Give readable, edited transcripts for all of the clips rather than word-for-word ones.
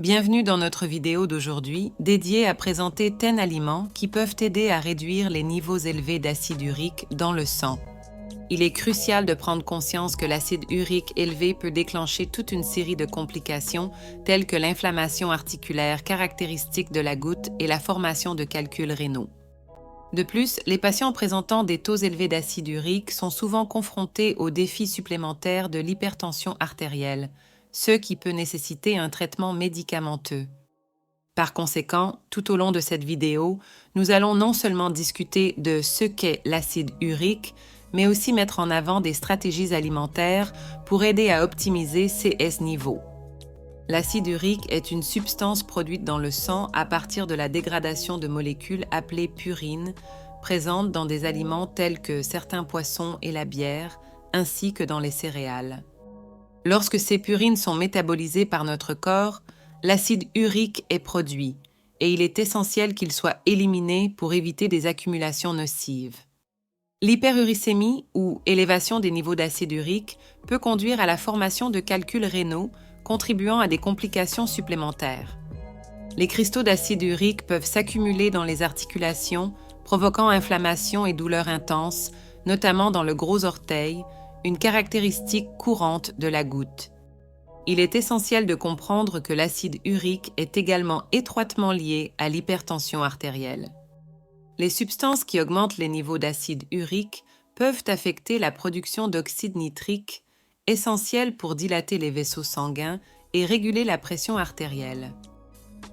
Bienvenue dans notre vidéo d'aujourd'hui dédiée à présenter 10 aliments qui peuvent aider à réduire les niveaux élevés d'acide urique dans le sang. Il est crucial de prendre conscience que l'acide urique élevé peut déclencher toute une série de complications telles que l'inflammation articulaire caractéristique de la goutte et la formation de calculs rénaux. De plus, les patients présentant des taux élevés d'acide urique sont souvent confrontés aux défis supplémentaires de l'hypertension artérielle, ce qui peut nécessiter un traitement médicamenteux. Par conséquent, tout au long de cette vidéo, nous allons non seulement discuter de ce qu'est l'acide urique, mais aussi mettre en avant des stratégies alimentaires pour aider à optimiser ces niveaux. L'acide urique est une substance produite dans le sang à partir de la dégradation de molécules appelées purines, présentes dans des aliments tels que certains poissons et la bière, ainsi que dans les céréales. Lorsque ces purines sont métabolisées par notre corps, l'acide urique est produit et il est essentiel qu'il soit éliminé pour éviter des accumulations nocives. L'hyperuricémie, ou élévation des niveaux d'acide urique, peut conduire à la formation de calculs rénaux, contribuant à des complications supplémentaires. Les cristaux d'acide urique peuvent s'accumuler dans les articulations, provoquant inflammation et douleurs intenses, notamment dans le gros orteil, une caractéristique courante de la goutte. Il est essentiel de comprendre que l'acide urique est également étroitement lié à l'hypertension artérielle. Les substances qui augmentent les niveaux d'acide urique peuvent affecter la production d'oxyde nitrique, essentiel pour dilater les vaisseaux sanguins et réguler la pression artérielle.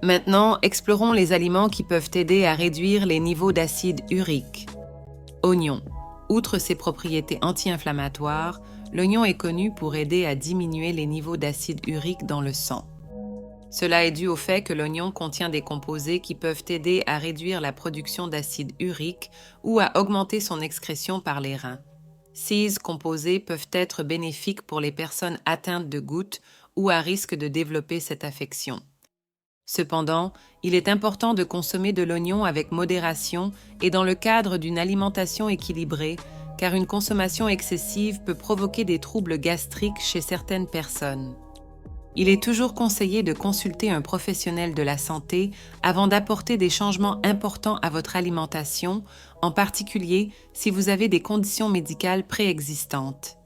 Maintenant, explorons les aliments qui peuvent aider à réduire les niveaux d'acide urique. Oignon. Outre ses propriétés anti-inflammatoires, l'oignon est connu pour aider à diminuer les niveaux d'acide urique dans le sang. Cela est dû au fait que l'oignon contient des composés qui peuvent aider à réduire la production d'acide urique ou à augmenter son excrétion par les reins. Ces composés peuvent être bénéfiques pour les personnes atteintes de goutte ou à risque de développer cette affection. Cependant, il est important de consommer de l'oignon avec modération et dans le cadre d'une alimentation équilibrée, car une consommation excessive peut provoquer des troubles gastriques chez certaines personnes. Il est toujours conseillé de consulter un professionnel de la santé avant d'apporter des changements importants à votre alimentation, en particulier si vous avez des conditions médicales préexistantes.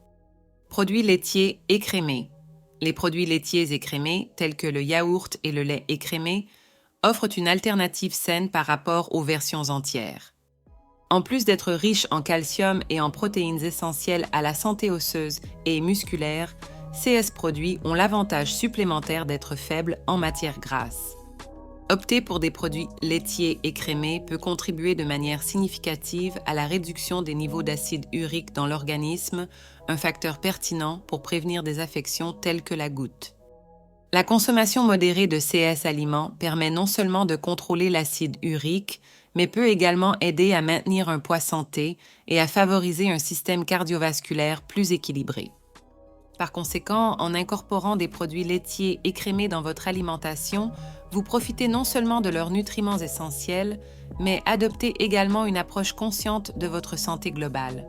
Produits laitiers écrémés. Les produits laitiers écrémés, tels que le yaourt et le lait écrémé, offrent une alternative saine par rapport aux versions entières. En plus d'être riches en calcium et en protéines essentielles à la santé osseuse et musculaire, ces produits ont l'avantage supplémentaire d'être faibles en matière grasse. Opter pour des produits laitiers écrémés peut contribuer de manière significative à la réduction des niveaux d'acide urique dans l'organisme, un facteur pertinent pour prévenir des affections telles que la goutte. La consommation modérée de ces aliments permet non seulement de contrôler l'acide urique, mais peut également aider à maintenir un poids santé et à favoriser un système cardiovasculaire plus équilibré. Par conséquent, en incorporant des produits laitiers écrémés dans votre alimentation, vous profitez non seulement de leurs nutriments essentiels, mais adoptez également une approche consciente de votre santé globale.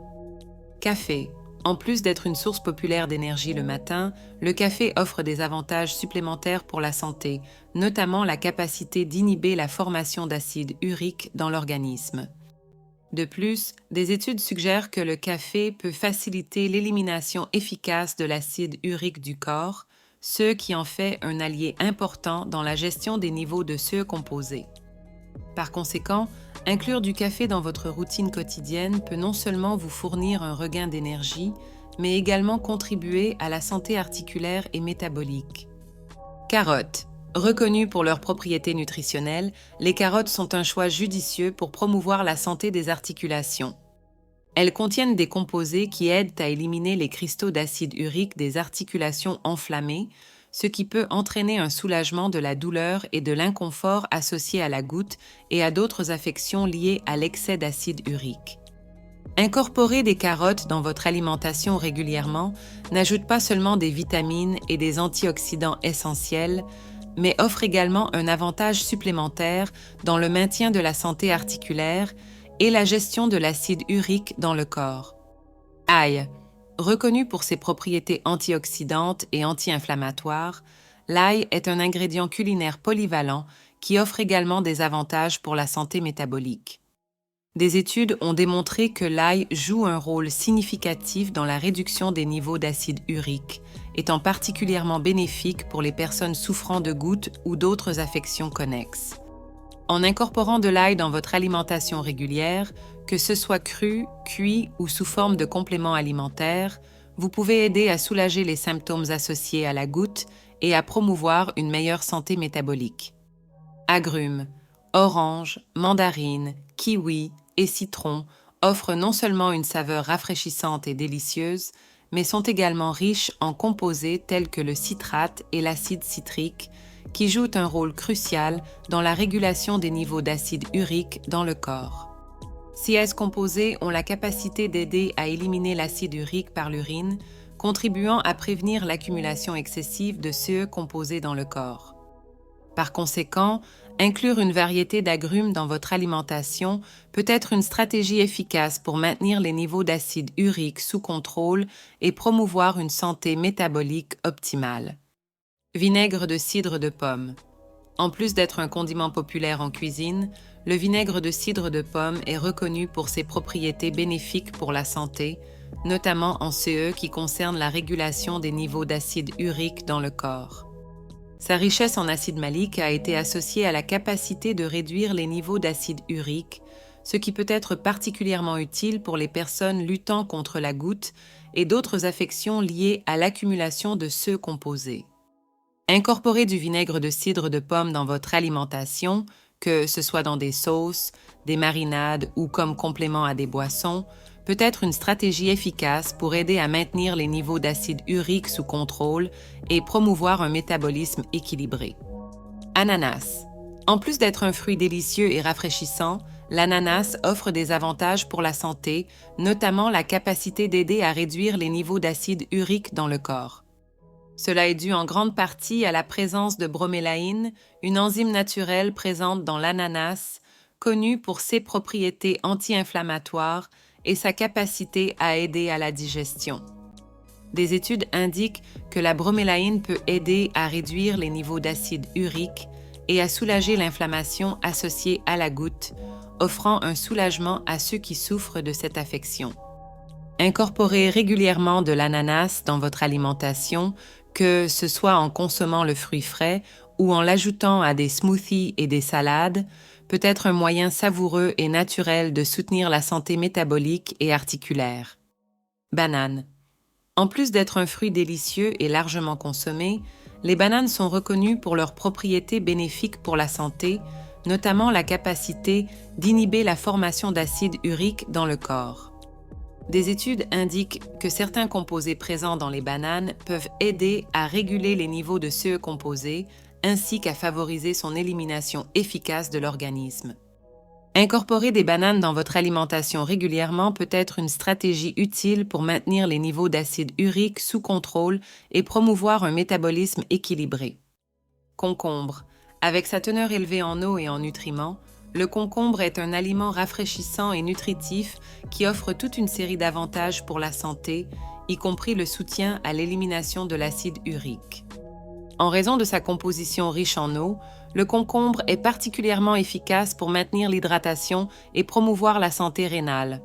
Café. En plus d'être une source populaire d'énergie le matin, le café offre des avantages supplémentaires pour la santé, notamment la capacité d'inhiber la formation d'acide urique dans l'organisme. De plus, des études suggèrent que le café peut faciliter l'élimination efficace de l'acide urique du corps, ce qui en fait un allié important dans la gestion des niveaux de ce composé. Par conséquent, inclure du café dans votre routine quotidienne peut non seulement vous fournir un regain d'énergie, mais également contribuer à la santé articulaire et métabolique. Carottes. Reconnues pour leurs propriétés nutritionnelles, les carottes sont un choix judicieux pour promouvoir la santé des articulations. Elles contiennent des composés qui aident à éliminer les cristaux d'acide urique des articulations enflammées, ce qui peut entraîner un soulagement de la douleur et de l'inconfort associés à la goutte et à d'autres affections liées à l'excès d'acide urique. Incorporer des carottes dans votre alimentation régulièrement n'ajoute pas seulement des vitamines et des antioxydants essentiels, mais offre également un avantage supplémentaire dans le maintien de la santé articulaire et la gestion de l'acide urique dans le corps. Ail. Reconnue pour ses propriétés antioxydantes et anti-inflammatoires, l'ail est un ingrédient culinaire polyvalent qui offre également des avantages pour la santé métabolique. Des études ont démontré que l'ail joue un rôle significatif dans la réduction des niveaux d'acide urique, étant particulièrement bénéfique pour les personnes souffrant de gouttes ou d'autres affections connexes. En incorporant de l'ail dans votre alimentation régulière, que ce soit cru, cuit ou sous forme de complément alimentaire, vous pouvez aider à soulager les symptômes associés à la goutte et à promouvoir une meilleure santé métabolique. Agrumes, oranges, mandarines, kiwis et citrons offrent non seulement une saveur rafraîchissante et délicieuse, mais sont également riches en composés tels que le citrate et l'acide citrique, qui jouent un rôle crucial dans la régulation des niveaux d'acide urique dans le corps. Ces composés ont la capacité d'aider à éliminer l'acide urique par l'urine, contribuant à prévenir l'accumulation excessive de ce composés dans le corps. Par conséquent, inclure une variété d'agrumes dans votre alimentation peut être une stratégie efficace pour maintenir les niveaux d'acide urique sous contrôle et promouvoir une santé métabolique optimale. Vinaigre de cidre de pomme. En plus d'être un condiment populaire en cuisine, le vinaigre de cidre de pomme est reconnu pour ses propriétés bénéfiques pour la santé, notamment en ce qui concerne la régulation des niveaux d'acide urique dans le corps. Sa richesse en acide malique a été associée à la capacité de réduire les niveaux d'acide urique, ce qui peut être particulièrement utile pour les personnes luttant contre la goutte et d'autres affections liées à l'accumulation de ce composé. Incorporer du vinaigre de cidre de pomme dans votre alimentation, que ce soit dans des sauces, des marinades ou comme complément à des boissons, peut être une stratégie efficace pour aider à maintenir les niveaux d'acide urique sous contrôle et promouvoir un métabolisme équilibré. Ananas. En plus d'être un fruit délicieux et rafraîchissant, l'ananas offre des avantages pour la santé, notamment la capacité d'aider à réduire les niveaux d'acide urique dans le corps. Cela est dû en grande partie à la présence de bromélaïne, une enzyme naturelle présente dans l'ananas, connue pour ses propriétés anti-inflammatoires et sa capacité à aider à la digestion. Des études indiquent que la bromélaïne peut aider à réduire les niveaux d'acide urique et à soulager l'inflammation associée à la goutte, offrant un soulagement à ceux qui souffrent de cette affection. Incorporez régulièrement de l'ananas dans votre alimentation, que ce soit en consommant le fruit frais ou en l'ajoutant à des smoothies et des salades, peut être un moyen savoureux et naturel de soutenir la santé métabolique et articulaire. Banane. En plus d'être un fruit délicieux et largement consommé, les bananes sont reconnues pour leurs propriétés bénéfiques pour la santé, notamment la capacité d'inhiber la formation d'acide urique dans le corps. Des études indiquent que certains composés présents dans les bananes peuvent aider à réguler les niveaux de ce composé ainsi qu'à favoriser son élimination efficace de l'organisme. Incorporer des bananes dans votre alimentation régulièrement peut être une stratégie utile pour maintenir les niveaux d'acide urique sous contrôle et promouvoir un métabolisme équilibré. Concombre. Avec sa teneur élevée en eau et en nutriments, le concombre est un aliment rafraîchissant et nutritif qui offre toute une série d'avantages pour la santé, y compris le soutien à l'élimination de l'acide urique. En raison de sa composition riche en eau, le concombre est particulièrement efficace pour maintenir l'hydratation et promouvoir la santé rénale.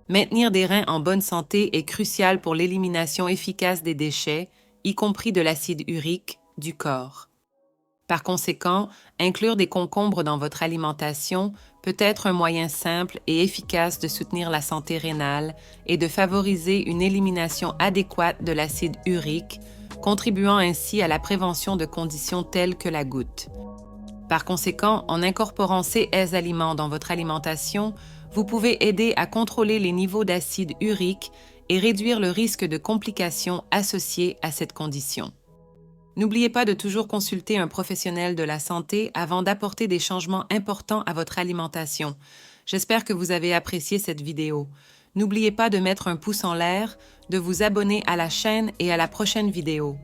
Maintenir des reins en bonne santé est crucial pour l'élimination efficace des déchets, y compris de l'acide urique, du corps. Par conséquent, inclure des concombres dans votre alimentation peut être un moyen simple et efficace de soutenir la santé rénale et de favoriser une élimination adéquate de l'acide urique, contribuant ainsi à la prévention de conditions telles que la goutte. Par conséquent, en incorporant ces aliments dans votre alimentation, vous pouvez aider à contrôler les niveaux d'acide urique et réduire le risque de complications associées à cette condition. N'oubliez pas de toujours consulter un professionnel de la santé avant d'apporter des changements importants à votre alimentation. J'espère que vous avez apprécié cette vidéo. N'oubliez pas de mettre un pouce en l'air, de vous abonner à la chaîne et à la prochaine vidéo.